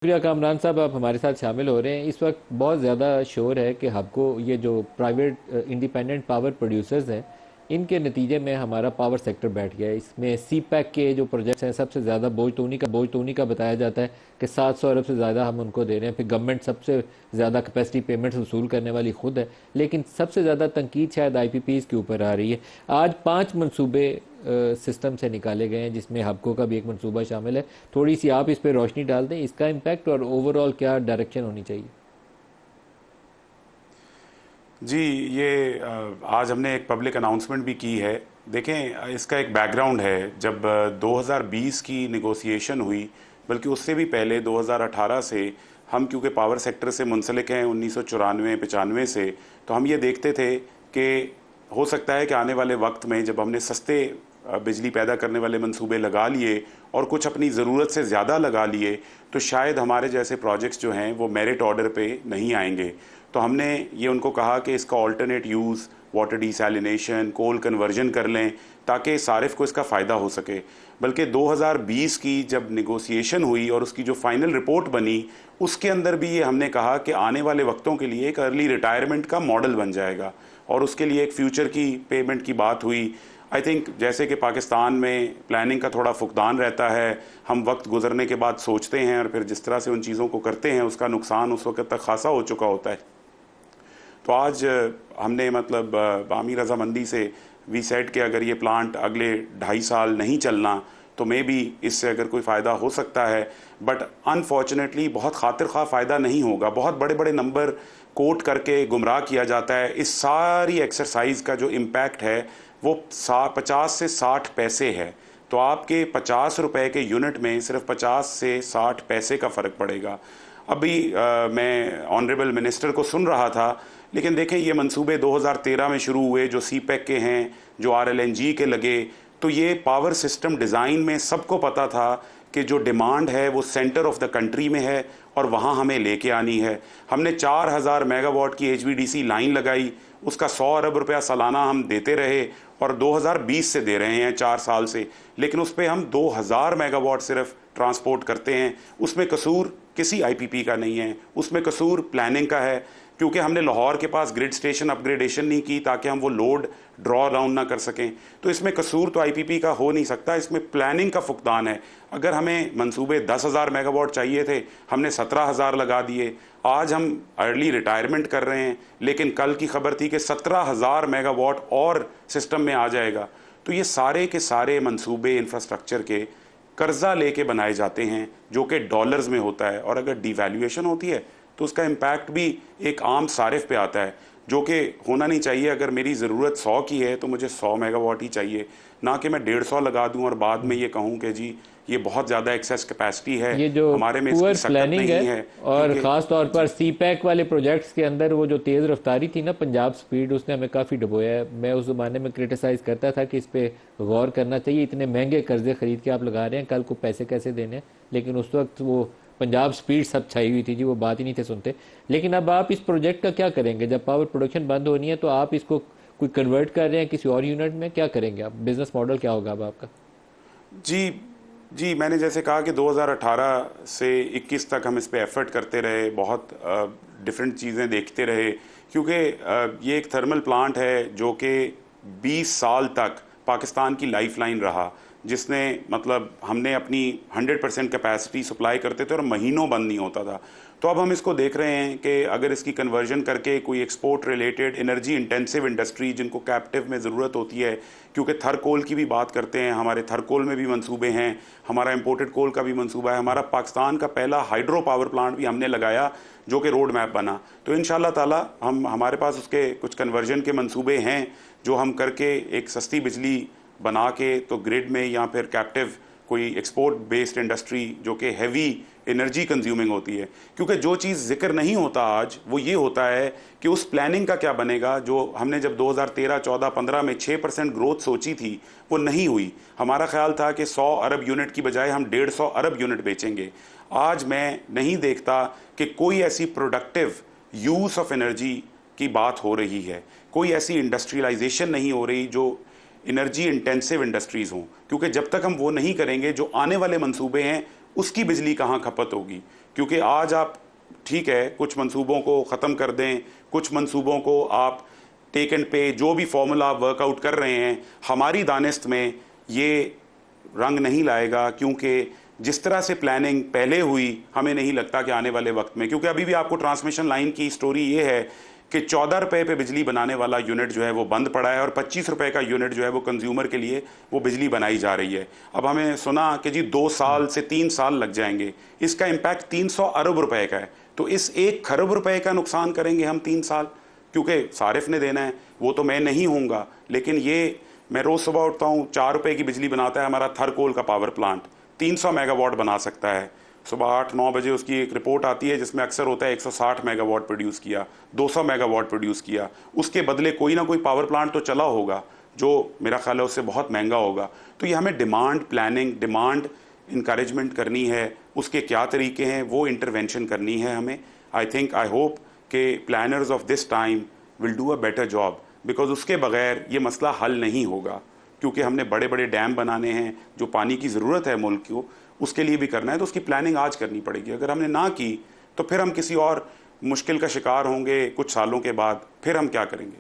शुक्रिया कामरान साहब, आप हमारे साथ शामिल हो रहे हैं। इस वक्त बहुत ज़्यादा शोर है कि हमको ये जो प्राइवेट इंडिपेंडेंट पावर प्रोड्यूसर्स हैं, इनके नतीजे में हमारा पावर सेक्टर बैठ गया है। इसमें सी पैक के जो प्रोजेक्ट्स हैं, सबसे ज़्यादा बोझ तो उन्हीं का बताया जाता है कि 700 अरब से ज़्यादा हम उनको दे रहे हैं। फिर गवर्नमेंट सबसे ज़्यादा कैपेसिटी पेमेंट्स वसूल करने वाली खुद है, लेकिन सबसे ज़्यादा तनकीद शायद IPPs के ऊपर आ रही है। आज 5 मनसूबे सिस्टम से निकाले गए हैं, जिसमें हबको का भी एक मनसूबा शामिल है। थोड़ी सी आप इस पर रोशनी डाल दें, इसका इम्पैक्ट और ओवरऑल क्या डायरेक्शन होनी चाहिए। जी, ये आज हमने एक पब्लिक अनाउंसमेंट भी की है। देखें, इसका एक बैकग्राउंड है। जब 2020 की नेगोशिएशन हुई, बल्कि उससे भी पहले 2018 से हम, क्योंकि पावर सेक्टर से मुंसलिक हैं 1994-95 से, तो हम ये देखते थे कि हो सकता है कि आने वाले वक्त में जब हमने सस्ते बिजली पैदा करने वाले मंसूबे लगा लिए और कुछ अपनी ज़रूरत से ज़्यादा लगा लिए, तो शायद हमारे जैसे प्रोजेक्ट्स जो हैं वो मेरिट ऑर्डर पे नहीं आएंगे। तो हमने ये उनको कहा कि इसका ऑल्टरनेट यूज़, वाटर डिसैलिनेशन, कोल कन्वर्जन कर लें, ताकि सारिफ को इसका फ़ायदा हो सके। बल्कि 2020 की जब निगोशिएशन हुई और उसकी जो फाइनल रिपोर्ट बनी, उसके अंदर भी ये हमने कहा कि आने वाले वक्तों के लिए एक अर्ली रिटायरमेंट का मॉडल बन जाएगा और उसके लिए एक फ्यूचर की पेमेंट की बात हुई। आई थिंक जैसे कि पाकिस्तान में प्लानिंग का थोड़ा फुकदान रहता है, हम वक्त गुजरने के बाद सोचते हैं और फिर जिस तरह से उन चीज़ों को करते हैं उसका नुकसान उस वक्त तक खासा हो चुका होता है। तो आज हमने मतलब बामी रजामंदी से वी सेड कि अगर ये प्लांट अगले 2.5 साल नहीं चलना तो मे भी इससे अगर कोई फ़ायदा हो सकता है, बट अनफॉर्चुनेटली बहुत खातिर खा फ़ायदा नहीं होगा। बहुत बड़े बड़े नंबर कोट करके गुमराह किया जाता है। इस सारी एक्सरसाइज का जो इम्पैक्ट है वो 50 से 60 पैसे है। तो आपके 50 रुपए के यूनिट में सिर्फ 50 से 60 पैसे का फ़र्क पड़ेगा। अभी मैं ऑनरेबल मिनिस्टर को सुन रहा था, लेकिन देखें ये मंसूबे 2013 में शुरू हुए जो सी पैक के हैं, जो RLNG के लगे, तो ये पावर सिस्टम डिज़ाइन में सबको पता था कि जो डिमांड है वो सेंटर ऑफ द कंट्री में है और वहाँ हमें लेके आनी है। हमने 4000 मेगावाट की HVDC लाइन लगाई, उसका 100 अरब रुपया सालाना हम देते रहे और 2020 से दे रहे हैं 4 साल से, लेकिन उस पर हम 2000 मेगावाट सिर्फ ट्रांसपोर्ट करते हैं। उसमें कसूर किसी IPP का नहीं है, उसमें कसूर प्लानिंग का है, क्योंकि हमने लाहौर के पास ग्रिड स्टेशन अपग्रेडेशन नहीं की ताकि हम वो लोड ड्रॉ डाउन ना कर सकें। तो इसमें कसूर तो IPP का हो नहीं सकता, इसमें प्लानिंग का फुकदान है। अगर हमें मंसूबे 10,000 मेगावाट चाहिए थे, हमने 17,000 लगा दिए। आज हम अर्ली रिटायरमेंट कर रहे हैं, लेकिन कल की खबर थी कि 17,000 मेगावाट और सिस्टम में आ जाएगा। तो ये सारे के सारे मंसूबे इंफ्रास्ट्रक्चर के कर्जा लेके बनाए जाते हैं, जो कि डॉलर्स में होता है, और अगर डिवैल्यूएशन होती है तो उसका इम्पैक्ट भी एक आम सारिफ पे आता है, जो कि होना नहीं चाहिए। अगर मेरी ज़रूरत 100 की है तो मुझे 100 मेगावाट ही चाहिए, ना कि मैं 150 लगा दूं और बाद में ये कहूं कि जी ये बहुत ज़्यादा एक्सेस कैपेसिटी है, ये जो हमारे में इसकी पुअर सख्त प्लानिंग नहीं है, है। और क्योंकि ख़ास तौर पर सी पैक वाले प्रोजेक्ट्स के अंदर वो जो तेज़ रफ्तारी थी ना, पंजाब स्पीड, उसने हमें काफ़ी डुबोया है। मैं उस ज़माने में क्रिटिसाइज़ करता था कि इस पर गौर करना चाहिए, इतने महंगे कर्जे खरीद के आप लगा रहे हैं, कल को पैसे कैसे देने हैं। लेकिन उस वक्त वो पंजाब स्पीड सब छाई हुई थी जी, वो बात ही नहीं थे सुनते। लेकिन अब आप इस प्रोजेक्ट का क्या करेंगे जब पावर प्रोडक्शन बंद होनी है? तो आप इसको कोई कन्वर्ट कर रहे हैं किसी और यूनिट में, क्या करेंगे आप? बिजनेस मॉडल क्या होगा अब आपका? जी जी, मैंने जैसे कहा कि 2018 से 21 तक हम इस पे एफर्ट करते रहे, बहुत डिफरेंट चीज़ें देखते रहे, क्योंकि ये एक थर्मल प्लांट है जो कि 20 साल तक पाकिस्तान की लाइफलाइन रहा, जिसने मतलब हमने अपनी 100% कैपेसिटी सप्लाई करते थे और महीनों बंद नहीं होता था। तो अब हम इसको देख रहे हैं कि अगर इसकी कन्वर्जन करके कोई export related energy intensive industry जिनको कैप्टिव में ज़रूरत होती है, क्योंकि थर कोल की भी बात करते हैं, हमारे थर कोल में भी मंसूबे हैं, हमारा इंपोर्टेड कोल का भी मंसूबा है, हमारा पाकिस्तान का पहला हाइड्रो पावर प्लांट भी हमने लगाया जो कि रोड मैप बना। तो इंशाल्लाह ताला हमारे पास उसके कुछ कन्वर्जन के मंसूबे हैं जो हम करके एक सस्ती बिजली बना के तो ग्रिड में या फिर कैप्टिव कोई एक्सपोर्ट बेस्ड इंडस्ट्री जो कि हैवी एनर्जी कंज्यूमिंग होती है। क्योंकि जो चीज़ जिक्र नहीं होता आज वो ये होता है कि उस प्लानिंग का क्या बनेगा जो हमने जब 2013, 14, 15 में 6% ग्रोथ सोची थी वो नहीं हुई। हमारा ख्याल था कि 100 अरब यूनिट की बजाय हम 150 अरब यूनिट बेचेंगे। आज मैं नहीं देखता कि कोई ऐसी प्रोडक्टिव यूज़ ऑफ एनर्जी की बात हो रही है, कोई ऐसी इंडस्ट्रियलाइजेशन नहीं हो रही जो एनर्जी इंटेंसिव इंडस्ट्रीज़ हों, क्योंकि जब तक हम वो नहीं करेंगे जो आने वाले मंसूबे हैं उसकी बिजली कहाँ खपत होगी। क्योंकि आज आप ठीक है कुछ मंसूबों को ख़त्म कर दें, कुछ मंसूबों को आप टेक एंड पे, जो भी फॉर्मूला आप वर्कआउट कर रहे हैं, हमारी दानिस्त में ये रंग नहीं लाएगा, क्योंकि जिस तरह से प्लानिंग पहले हुई हमें नहीं लगता कि आने वाले वक्त में, क्योंकि अभी भी आपको ट्रांसमिशन लाइन की स्टोरी ये है कि 14 रुपए पे बिजली बनाने वाला यूनिट जो है वो बंद पड़ा है और 25 रुपए का यूनिट जो है वो कंज्यूमर के लिए वो बिजली बनाई जा रही है। अब हमें सुना कि जी 2 साल से 3 साल लग जाएंगे, इसका इम्पैक्ट 300 अरब रुपए का है। तो इस 1 खरब रुपए का नुकसान करेंगे हम 3 साल, क्योंकि सारिफ ने देना है, वो तो मैं नहीं होऊंगा। लेकिन ये मैं रोज सुबह उठता हूँ, 4 रुपए की बिजली बनाता है हमारा थरकोल का पावर प्लांट, 300 मेगावाट बना सकता है। सुबह 8-9 बजे उसकी एक रिपोर्ट आती है जिसमें अक्सर होता है 160 मेगावाट प्रोड्यूस किया, 200 मेगावाट प्रोड्यूस किया। उसके बदले कोई ना कोई पावर प्लांट तो चला होगा जो मेरा ख्याल है उससे बहुत महंगा होगा। तो ये हमें डिमांड प्लानिंग, डिमांड इंकरेजमेंट करनी है, उसके क्या तरीके हैं वो इंटरवेंशन करनी है हमें। आई होप कि planners of this time will do a better job, because उसके बगैर ये मसला हल नहीं होगा, क्योंकि हमने बड़े बड़े डैम बनाने हैं, जो पानी की ज़रूरत है मुल्क को उसके लिए भी करना है, तो उसकी प्लानिंग आज करनी पड़ेगी। अगर हमने ना की तो फिर हम किसी और मुश्किल का शिकार होंगे कुछ सालों के बाद, फिर हम क्या करेंगे।